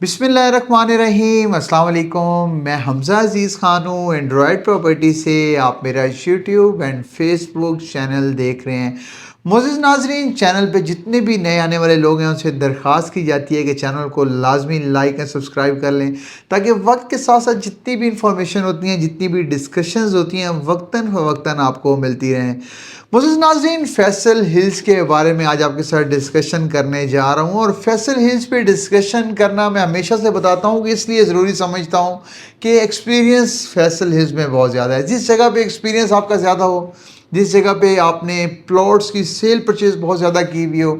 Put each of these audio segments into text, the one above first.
बिस्मिल्लाहिर्रहमानिर्रहीम अस्सलाम वालेकुम। मैं हमज़ा अज़ीज़ ख़ान हूँ एंड्रॉयड प्रॉपर्टी से। आप मेरा यूट्यूब एंड फेसबुक चैनल देख रहे हैं। मोअज़्ज़िज़ नाज़रीन, चैनल पे जितने भी नए आने वाले लोग हैं उनसे दरख्वास्त की जाती है कि चैनल को लाजमी लाइक एंड सब्सक्राइब कर लें, ताकि वक्त के साथ साथ जितनी भी इंफॉर्मेशन होती हैं, जितनी भी डिस्कशंस होती हैं, वक्तन फ़वक्तन आपको मिलती रहें। मोअज़्ज़िज़ नाज़रीन, फैसल हिल्स के बारे में आज आपके साथ डिस्कशन करने जा रहा हूँ। और फैसल हिल्स पे डिस्कशन करना मैं हमेशा से बताता हूँ कि इसलिए ज़रूरी समझता हूँ कि एक्सपीरियंस फैसल हिल्स में बहुत ज़्यादा है। जिस जगह पे एक्सपीरियंस आपका ज़्यादा हो, जिस जगह पे आपने प्लॉट्स की सेल परचेज़ बहुत ज़्यादा की हुई हो,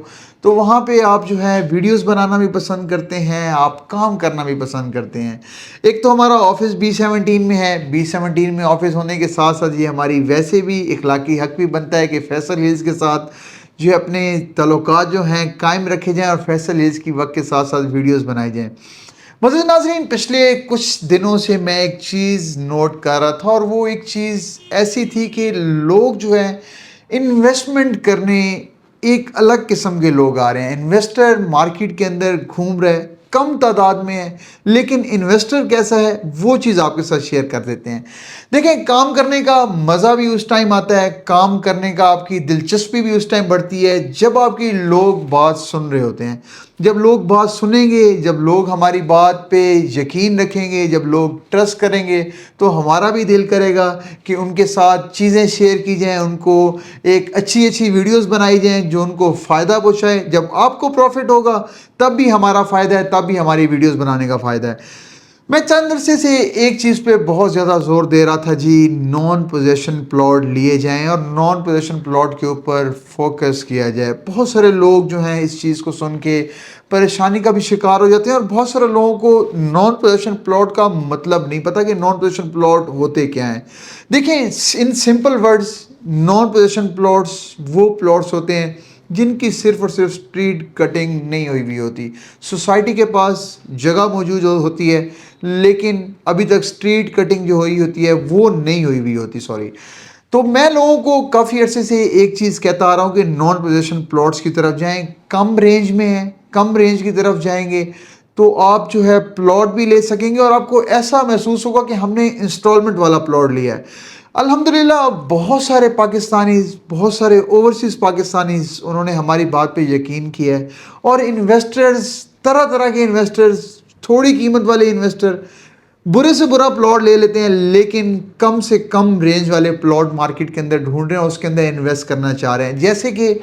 तो वहाँ पे आप जो है वीडियोस बनाना भी पसंद करते हैं, आप काम करना भी पसंद करते हैं। एक तो हमारा ऑफिस B17 में है। B17 में ऑफिस होने के साथ साथ ये हमारी वैसे भी इखलाकी हक भी बनता है कि फैसल हिल्स के साथ जो अपने तल्लुकात जो हैं कायम रखे जाएँ और फैसल हिल्स की वक्त के साथ साथ वीडियोस बनाई जाएँ। मज़ीद नाज़रीन, पिछले कुछ दिनों से मैं एक चीज़ नोट कर रहा था और वो एक चीज़ ऐसी थी कि लोग जो हैं इन्वेस्टमेंट करने एक अलग किस्म के लोग आ रहे हैं। इन्वेस्टर मार्केट के अंदर घूम रहे हैं, कम तादाद में है, लेकिन इन्वेस्टर कैसा है वो चीज़ आपके साथ शेयर कर देते हैं। देखें, काम करने का मज़ा भी उस टाइम आता है, काम करने का आपकी दिलचस्पी भी उस टाइम बढ़ती है जब आपकी लोग बात सुन रहे होते हैं। जब लोग बात सुनेंगे, जब लोग हमारी बात पे यकीन रखेंगे, जब लोग ट्रस्ट करेंगे, तो हमारा भी दिल करेगा कि उनके साथ चीज़ें शेयर की जाएँ, उनको एक अच्छी अच्छी वीडियोस बनाई जाएँ जो उनको फ़ायदा पहुँचाए। जब आपको प्रॉफिट होगा तब भी हमारा फ़ायदा है, तब भी हमारी वीडियोस बनाने का फ़ायदा है। मैं चंद अरसे से एक चीज़ पे बहुत ज़्यादा ज़ोर दे रहा था जी, नॉन पोजेशन प्लॉट लिए जाएं और नॉन पोजेशन प्लॉट के ऊपर फोकस किया जाए। बहुत सारे लोग जो हैं इस चीज़ को सुन के परेशानी का भी शिकार हो जाते हैं और बहुत सारे लोगों को नॉन पोजेशन प्लॉट का मतलब नहीं पता कि नॉन पोजेशन प्लॉट होते क्या हैं। देखिए, in simple words, non possession plots वो प्लॉट्स होते हैं जिनकी सिर्फ और सिर्फ स्ट्रीट कटिंग नहीं हुई हुई होती। सोसाइटी के पास जगह मौजूद होती है, लेकिन अभी तक स्ट्रीट कटिंग जो हुई होती है वो नहीं हुई हुई होती, सॉरी। तो मैं लोगों को काफ़ी अरसे से एक चीज़ कहता आ रहा हूँ कि नॉन पोजेशन प्लॉट्स की तरफ जाएं। कम रेंज में है, कम रेंज की तरफ जाएंगे तो आप जो है प्लॉट भी ले सकेंगे और आपको ऐसा महसूस होगा कि हमने इंस्टॉलमेंट वाला प्लॉट लिया है। अल्हम्दुलिल्लाह, बहुत सारे पाकिस्तानीज़, बहुत सारे ओवरसीज़ पाकिस्तानीज़ उन्होंने हमारी बात पे यकीन किया है और इन्वेस्टर्स, तरह तरह के इन्वेस्टर्स, थोड़ी कीमत वाले इन्वेस्टर बुरे से बुरा प्लॉट ले लेते हैं, लेकिन कम से कम रेंज वाले प्लॉट मार्केट के अंदर ढूंढ रहे हैं, उसके अंदर इन्वेस्ट करना चाह रहे हैं। जैसे कि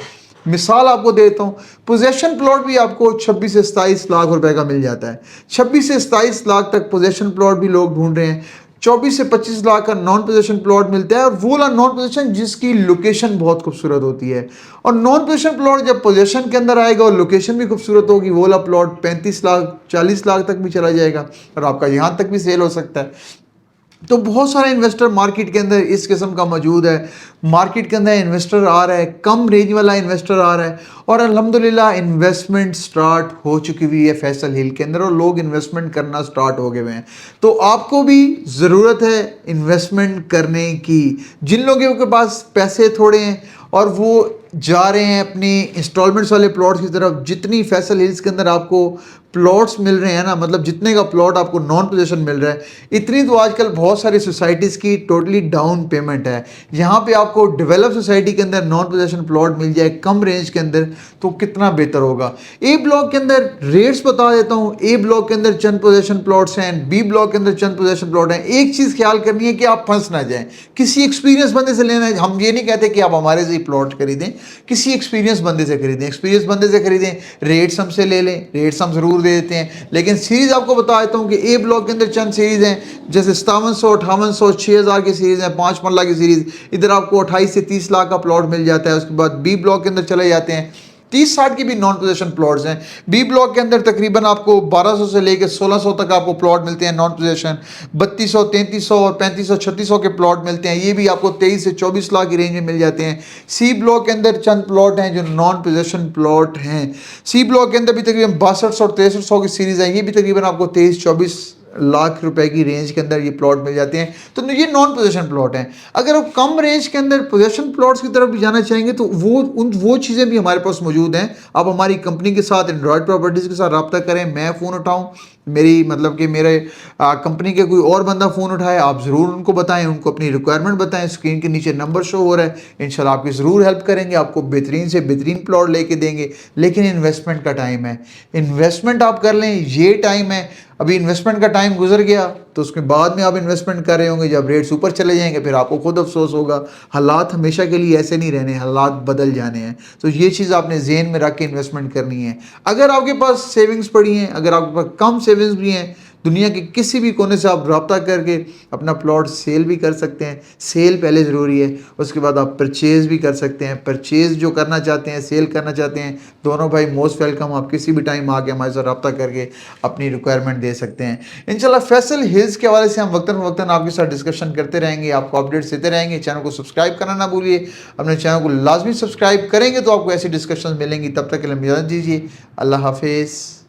मिसाल आपको देता हूँ, पोजेशन प्लॉट भी आपको 26 से 27 लाख रुपए का मिल जाता है। 26 से 27 लाख तक पोजेशन प्लॉट भी लोग ढूंढ रहे हैं। 24 से 25 लाख का नॉन पोजेशन प्लॉट मिलता है और वो वाला नॉन पोजेशन जिसकी लोकेशन बहुत खूबसूरत होती है। और नॉन पोजेशन प्लॉट जब पोजेशन के अंदर आएगा और लोकेशन भी खूबसूरत होगी, वो वाला प्लॉट 35 लाख 40 लाख तक भी चला जाएगा और आपका यहाँ तक भी सेल हो सकता है। तो बहुत सारे इन्वेस्टर मार्केट के अंदर इस किस्म का मौजूद है। मार्केट के अंदर इन्वेस्टर आ रहा है, कम रेंज वाला इन्वेस्टर आ रहा है और अल्हम्दुलिल्लाह इन्वेस्टमेंट स्टार्ट हो चुकी हुई है फैसल हिल के अंदर और लोग इन्वेस्टमेंट करना स्टार्ट हो गए हुए हैं। तो आपको भी ज़रूरत है इन्वेस्टमेंट करने की। जिन लोगों के पास पैसे थोड़े हैं और वो जा रहे हैं अपनी इंस्टॉलमेंट्स वाले प्लॉट्स की तरफ, जितनी फैसल हिल्स के अंदर आपको प्लॉट्स मिल रहे हैं ना, मतलब जितने का प्लॉट आपको नॉन पोजेशन मिल रहा है, इतनी तो आजकल बहुत सारी सोसाइटीज़ की टोटली डाउन पेमेंट है। यहाँ पे आपको डेवलप सोसाइटी के अंदर नॉन पोजेशन प्लॉट मिल जाए कम रेंज के अंदर तो कितना बेहतर होगा। ए ब्लॉक के अंदर रेट्स बता देता हूँ। ए ब्लॉक के अंदर चंद पोजेशन प्लॉट्स हैं, बी ब्लॉक के अंदर चंद पोजेशन प्लॉट हैं। एक चीज़ ख्याल करनी है कि आप फंस ना जाएं, किसी एक्सपीरियंस बंदे से लेना है। हम ये नहीं कहते कि आप हमारे से ही प्लॉट खरीदें, किसी एक्सपीरियंस बंदे से खरीदें, एक्सपीरियंस बंदे से खरीदें, रेट्स हमसे ले लें, रेट्स हम ज़रूर दे देते हैं। लेकिन सीरीज़ आपको बता देता हूँ कि ए ब्लॉक के अंदर चंद सीरीज़ हैं, जैसे 5700, 5800, 6000 की सीरीज़ है, 5 मरला की सीरीज़, इधर आपको 28 से 30 लाख का प्लॉट मिल जाता है। उसके बाद बी ब्लॉक के अंदर चले जाते हैं, 30-60 की भी नॉन पोजेशन प्लॉट्स हैं। बी ब्लॉक के अंदर तकरीबन आपको 1200 से लेकर 1600 तक आपको प्लॉट मिलते हैं नॉन पोजेशन। 3200, 3300 और 3500, 3600 के प्लॉट मिलते हैं, ये भी आपको 23 से 24 लाख की रेंज में मिल जाते हैं। सी ब्लॉक के अंदर चंद प्लॉट हैं जो नॉन पोजेशन प्लॉट हैं। सी ब्लॉक के अंदर भी तकरीबन 6200 और 6300 की सीरीज़ है, ये भी तकरीबन आपको 23-24 लाख रुपए की रेंज के अंदर ये प्लॉट मिल जाते हैं। तो ये नॉन पोजेशन प्लॉट हैं। अगर आप कम रेंज के अंदर पोजेशन प्लॉट्स की तरफ भी जाना चाहेंगे तो वो चीज़ें भी हमारे पास मौजूद हैं। आप हमारी कंपनी के साथ, एंड्रॉयड प्रॉपर्टीज़ के साथ रब्ता करें, मैं फ़ोन उठाऊँ, मेरी मतलब कि मेरे कंपनी के कोई और बंदा फ़ोन उठाए, आप ज़रूर उनको बताएं, उनको अपनी रिक्वायरमेंट बताएं। स्क्रीन के नीचे नंबर शो हो रहा है, इंशाल्लाह आपकी ज़रूर हेल्प करेंगे, आपको बेहतरीन से बेहतरीन प्लॉट लेके देंगे। लेकिन इन्वेस्टमेंट का टाइम है, इन्वेस्टमेंट आप कर लें, ये टाइम है। अभी इन्वेस्टमेंट का टाइम गुजर गया तो उसके बाद में आप इन्वेस्टमेंट कर रहे होंगे, जब रेट्स ऊपर चले जाएंगे फिर आपको खुद अफसोस होगा। हालात हमेशा के लिए ऐसे नहीं रहने, हालात बदल जाने हैं। तो ये चीज़ आपने जेहन में रख के इन्वेस्टमेंट करनी है। अगर आपके पास सेविंग्स पड़ी हैं, अगर आपके पास कम सेविंग्स भी हैं, दुनिया के किसी भी कोने से आप रब्ता करके अपना प्लॉट सेल भी कर सकते हैं। सेल पहले ज़रूरी है, उसके बाद आप परचेज़ भी कर सकते हैं। परचेज़ जो करना चाहते हैं, सेल करना चाहते हैं, दोनों भाई मोस्ट वेलकम। आप किसी भी टाइम आके हमारे साथ रब्ता करके अपनी रिक्वायरमेंट दे सकते हैं। इंशाल्लाह फैसल हिल्स के हवाले से हम वक्तन फ़वक्तन आपके साथ डिस्कशन करते रहेंगे, आपको अपडेट्स देते रहेंगे। चैनल को सब्सक्राइब करना ना भूलिए, अपने चैनल को लाजमी सब्सक्राइब करेंगे तो आपको ऐसी डिस्कशन मिलेंगी। तब तक के लिए इजाज़त दीजिए, अल्लाह हाफिज़।